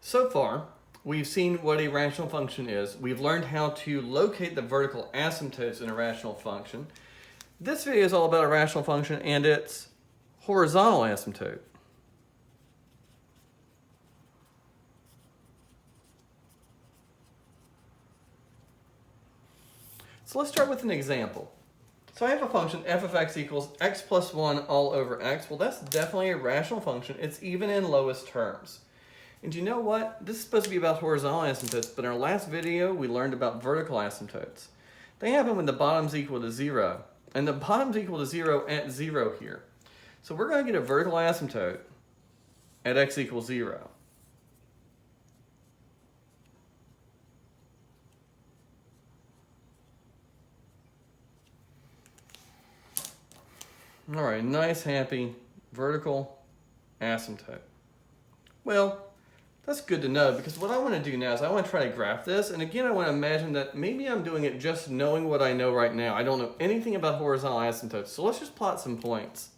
So far, we've seen what a rational function is. We've learned how to locate the vertical asymptotes in a rational function. This video is all about a rational function and its horizontal asymptote. So let's start with an example. So I have a function f of x equals x plus 1 all over x. Well, that's definitely a rational function. It's even in lowest terms. And you know what? This is supposed to be about horizontal asymptotes, but in our last video, we learned about vertical asymptotes. They happen when the bottom's equal to 0. And the bottom's equal to 0 at 0 here. So we're going to get a vertical asymptote at x equals 0. All right, nice, happy, vertical asymptote. Well, that's good to know, because what I want to do now is I want to try to graph this. And again, I want to imagine that maybe I'm doing it just knowing what I know right now. I don't know anything about horizontal asymptotes. So let's just plot some points.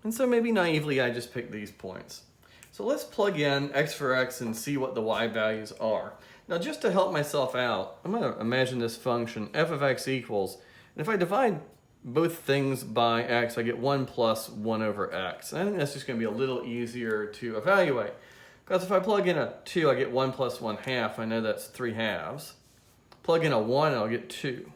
And so maybe naively, I just pick these points. So let's plug in x for x and see what the y values are. Now, just to help myself out, I'm going to imagine this function, f of x equals, and if I divide both things by x, I get 1 plus 1 over x. And I think that's just going to be a little easier to evaluate. Because if I plug in a 2, I get 1 plus 1 half. I know that's 3 halves. Plug in a 1, I'll get 2. All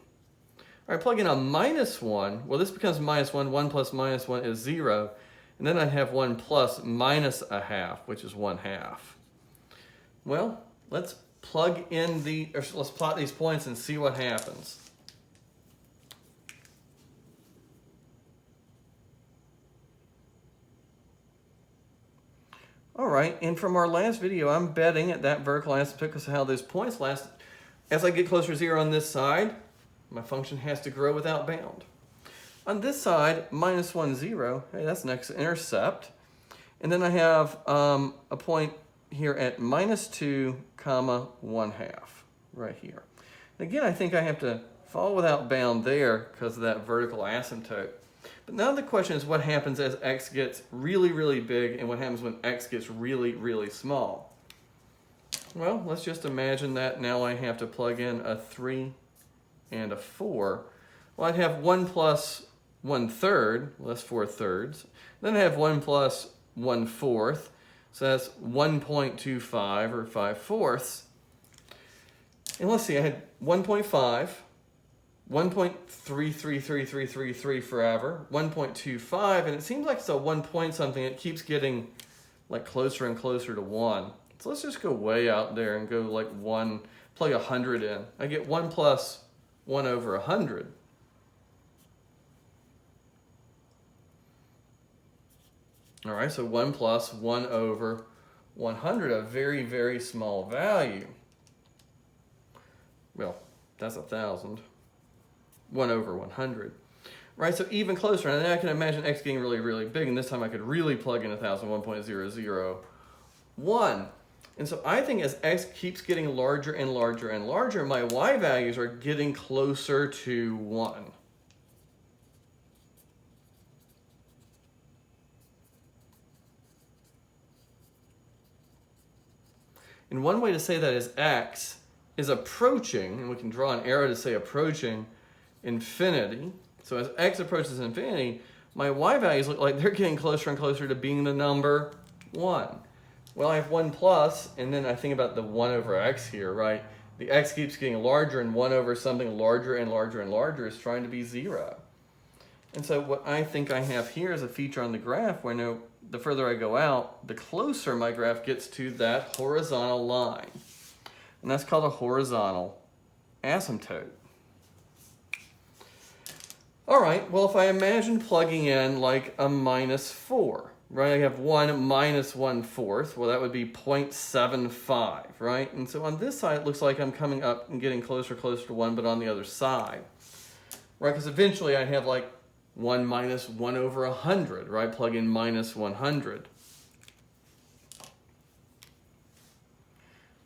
right, plug in a minus 1. Well, this becomes minus 1. 1 plus minus 1 is 0. And then I have 1 plus minus a half, which is 1 half. Well, let's plug in let's plot these points and see what happens. All right, and from our last video, I'm betting at that vertical asymptote because of how those points last. As I get closer to 0 on this side, my function has to grow without bound. On this side, minus 1, 0, hey, that's next intercept. And then I have a point here at minus 2, comma 1 half, right here. And again, I think I have to fall without bound there because of that vertical asymptote. But now the question is what happens as x gets really, really big and what happens when x gets really, really small. Well, let's just imagine that now I have to plug in a 3 and a 4. Well, I'd have 1 plus 1/3, well, that's 4/3. Then I have 1 plus 1/4, so that's 1.25 or 5/4. And let's see, I had 1.5, 1.333333 forever, 1.25, and it seems like it's a 1 point something. It keeps getting like closer and closer to 1. So let's just go way out there and go like 1, plug 100 in. I get 1 plus 1 over 100. All right, so 1 plus 1 over 100, a very, very small value. Well, that's 1,000. 1 over 100. Right, so even closer. And then I can imagine x getting really, really big, and this time I could really plug in 1,000, 1.001. And so I think as x keeps getting larger and larger and larger, my y values are getting closer to 1. And one way to say that is x is approaching, and we can draw an arrow to say approaching, infinity. So as x approaches infinity, my y values look like they're getting closer and closer to being the number 1. Well, I have 1 plus, and then I think about the 1 over x here, right? The x keeps getting larger, and 1 over something larger and larger and larger is trying to be 0. And so what I think I have here is a feature on the graph where I know the further I go out, the closer my graph gets to that horizontal line. And that's called a horizontal asymptote. All right, well, if I imagine plugging in like a minus 4, right? I have 1 minus 1/4. Well, that would be 0.75, right? And so on this side, it looks like I'm coming up and getting closer, closer to 1, but on the other side, right? Because eventually I'd have like 1 minus 1 over 100, right? Plug in minus 100.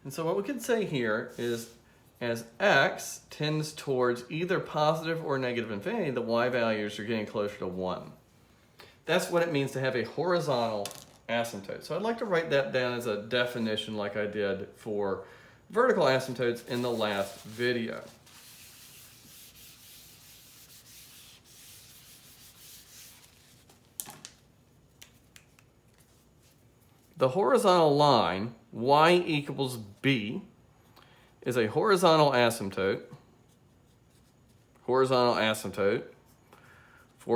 And so what we could say here is as x tends towards either positive or negative infinity, the y values are getting closer to 1. That's what it means to have a horizontal asymptote. So I'd like to write that down as a definition like I did for vertical asymptotes in the last video. The horizontal line, y equals b, is a horizontal asymptote for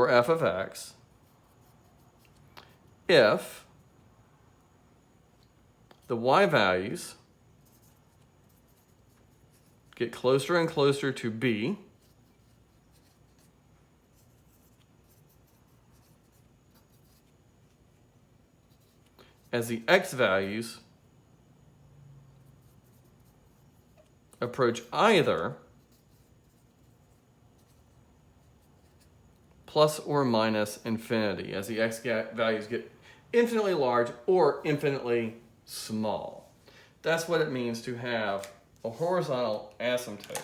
f of x if the y values get closer and closer to b as the x values approach either plus or minus infinity, as the x values get infinitely large or infinitely small. That's what it means to have a horizontal asymptote.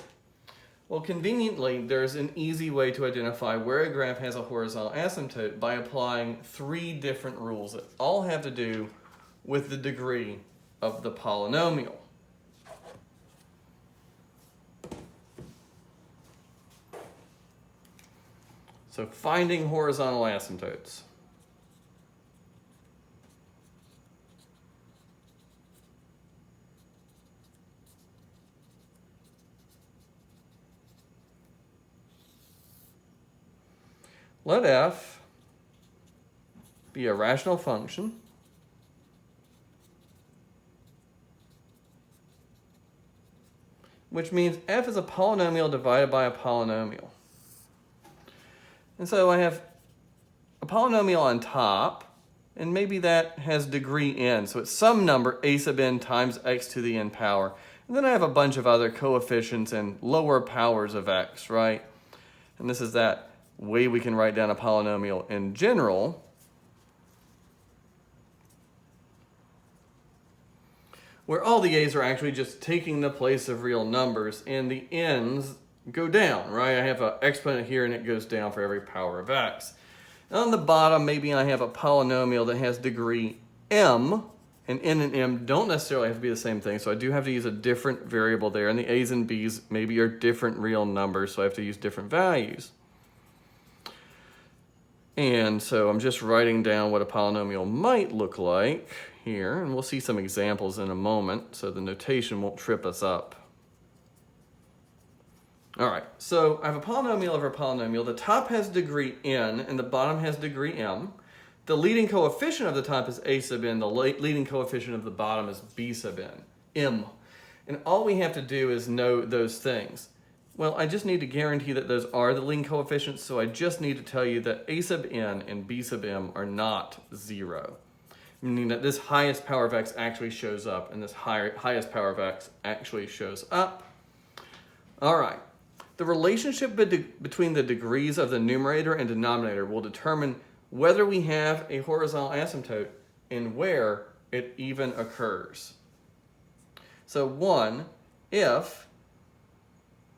Well, conveniently, there's an easy way to identify where a graph has a horizontal asymptote by applying 3 different rules that all have to do with the degree of the polynomial. So finding horizontal asymptotes. Let f be a rational function which means f is a polynomial divided by a polynomial. And so I have a polynomial on top, and maybe that has degree n, so it's some number a sub n times x to the n power. And then I have a bunch of other coefficients and lower powers of x, right? And this is that way we can write down a polynomial in general. Where all the a's are actually just taking the place of real numbers and the n's go down, right? I have an exponent here and it goes down for every power of x. And on the bottom, maybe I have a polynomial that has degree m, and n and m don't necessarily have to be the same thing, so I do have to use a different variable there, and the a's and b's maybe are different real numbers, so I have to use different values. And so I'm just writing down what a polynomial might look like here, and we'll see some examples in a moment, so the notation won't trip us up. All right, so I have a polynomial over a polynomial. The top has degree n, and the bottom has degree m. The leading coefficient of the top is a sub n. The leading coefficient of the bottom is b sub n, m. And all we have to do is know those things. Well, I just need to guarantee that those are the leading coefficients, so I just need to tell you that a sub n and b sub m are not 0. Meaning that this highest power of x actually shows up, and this highest power of x actually shows up. All right. The relationship between the degrees of the numerator and denominator will determine whether we have a horizontal asymptote and where it even occurs. So 1, if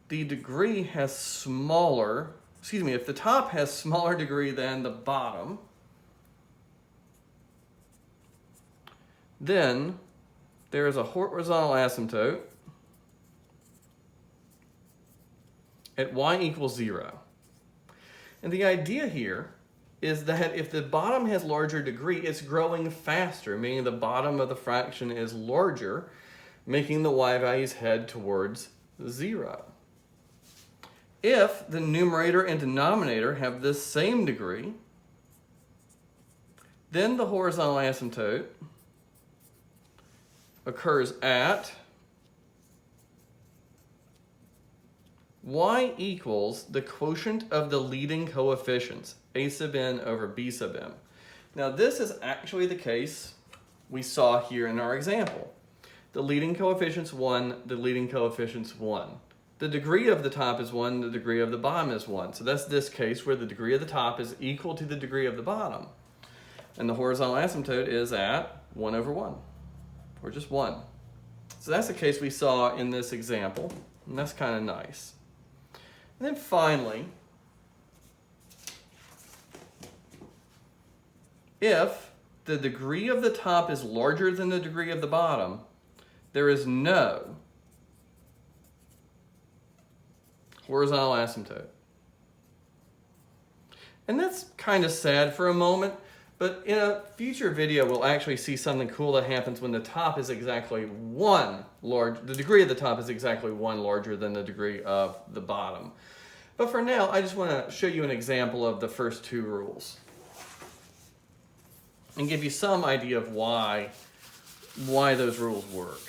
the degree has if the top has smaller degree than the bottom, then there is a horizontal asymptote at y equals 0. And the idea here is that if the bottom has larger degree, it's growing faster, meaning the bottom of the fraction is larger, making the y values head towards 0. If the numerator and denominator have the same degree, then the horizontal asymptote occurs at y equals the quotient of the leading coefficients, a sub n over b sub m. Now this is actually the case we saw here in our example. The leading coefficient's 1, the leading coefficient's 1. The degree of the top is 1, the degree of the bottom is 1. So that's this case where the degree of the top is equal to the degree of the bottom. And the horizontal asymptote is at 1 over 1, or just 1. So that's the case we saw in this example. And that's kind of nice. And then finally, if the degree of the top is larger than the degree of the bottom, there is no horizontal asymptote. And that's kind of sad for a moment, but in a future video we'll actually see something cool that happens when the top is exactly the degree of the top is exactly one larger than the degree of the bottom. But for now, I just want to show you an example of the first two rules and give you some idea of why those rules work.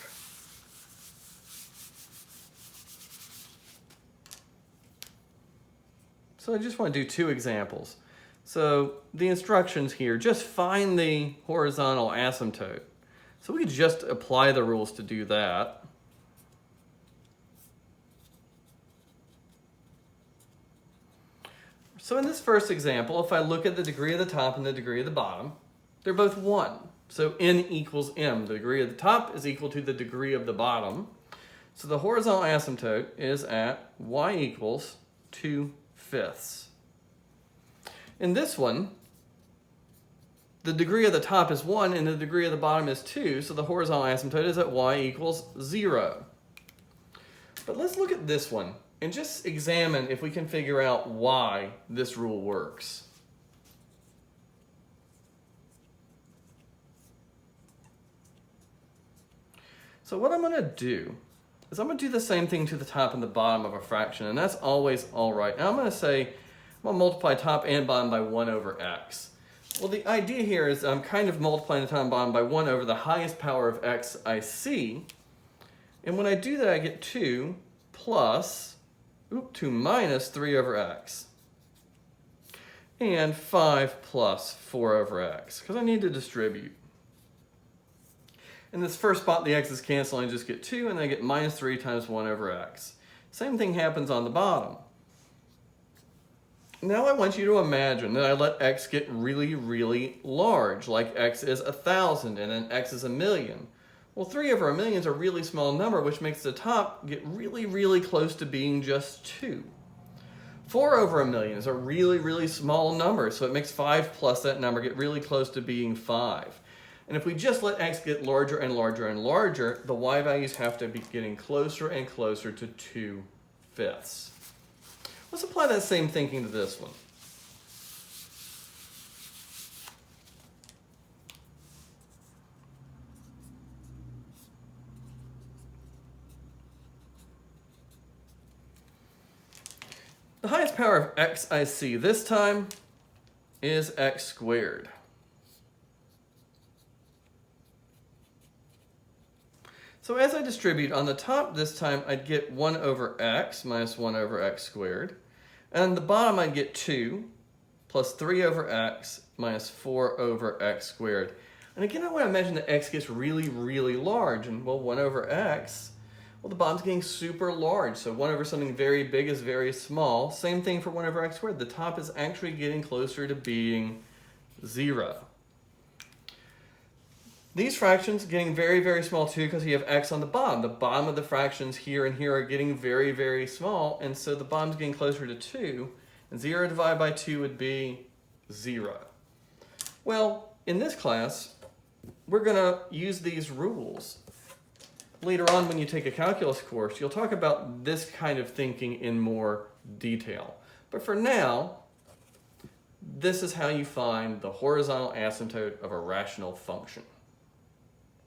So I just want to do two examples. So the instructions here, just find the horizontal asymptote. So we could just apply the rules to do that. So in this first example, if I look at the degree of the top and the degree of the bottom, they're both 1. So n equals m. The degree of the top is equal to the degree of the bottom. So the horizontal asymptote is at y equals 2/5. In this one, the degree of the top is 1 and the degree of the bottom is 2, so the horizontal asymptote is at y equals 0. But let's look at this one and just examine if we can figure out why this rule works. So what I'm going to do is I'm going to do the same thing to the top and the bottom of a fraction, and that's always all right. Now I'm going to multiply top and bottom by 1 over x. Well, the idea here is I'm kind of multiplying the top and bottom by 1 over the highest power of x I see. And when I do that, I get 2 minus 3 over x. And 5 plus 4 over x, because I need to distribute. In this first spot, the x's cancel, and I just get 2, and I get minus 3 times 1 over x. Same thing happens on the bottom. Now I want you to imagine that I let x get really, really large, like x is 1,000 and then x is 1,000,000. Well, 3 over 1,000,000 is a really small number, which makes the top get really, really close to being just 2. 4 over 1,000,000 is a really, really small number, so it makes 5 plus that number get really close to being 5. And if we just let x get larger and larger and larger, the y values have to be getting closer and closer to 2/5. Let's apply that same thinking to this one. The highest power of x I see this time is x squared. So as I distribute on the top this time, I'd get 1 over x minus 1 over x squared. And on the bottom, I'd get 2 plus 3 over x minus 4 over x squared. And again, I want to imagine that x gets really, really large. And well, 1 over x, well, the bottom's getting super large. So 1 over something very big is very small. Same thing for 1 over x squared. The top is actually getting closer to being 0. These fractions are getting very, very small too because you have x on the bottom. The bottom of the fractions here and here are getting very, very small, and so the bottom's getting closer to 2, and 0 divided by 2 would be 0. Well, in this class, we're going to use these rules. Later on when you take a calculus course, you'll talk about this kind of thinking in more detail. But for now, this is how you find the horizontal asymptote of a rational function.